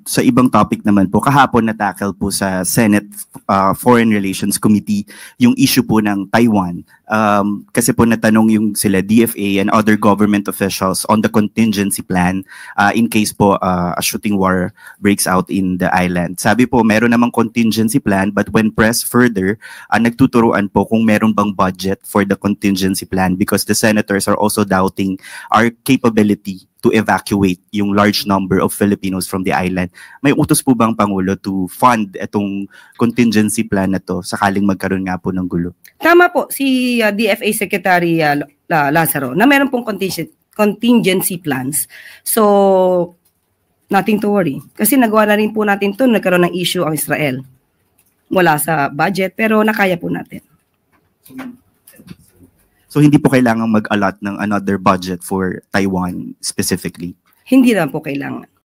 Sa ibang topic naman po, kahapon na-tackle po sa Senate Foreign Relations Committee yung issue po ng Taiwan. Kasi po natanong yung sila DFA and other government officials on the contingency plan in case po a shooting war breaks out in the island. Sabi po, meron namang contingency plan, but when pressed further, nagtuturuan po kung meron bang budget for the contingency plan because the senators are also doubting our capability to evacuate yung large number of Filipinos from the island. May utos po bang Pangulo to fund itong contingency plan na to sakaling magkaroon nga po ng gulo? Tama po si DFA Secretary Lazaro na meron pong contingency plans. So, nothing to worry. Kasi nagawa na rin po natin to, nagkaroon ng issue ang Israel. Wala sa budget, pero nakaya po natin. So hindi po kailangang mag-allot ng another budget for Taiwan specifically? Hindi naman po kailangan.